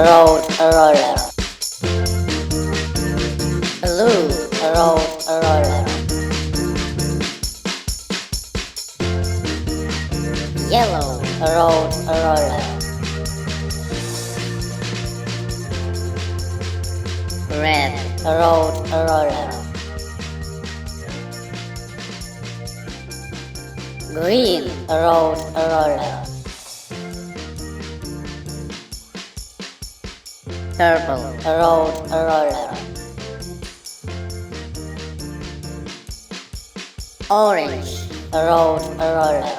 rode a roller. Blue rode a roller. Yellow rode a roller. Red rode a roller. Green rode a roller. Purple rode a roller. Orange rode a roller.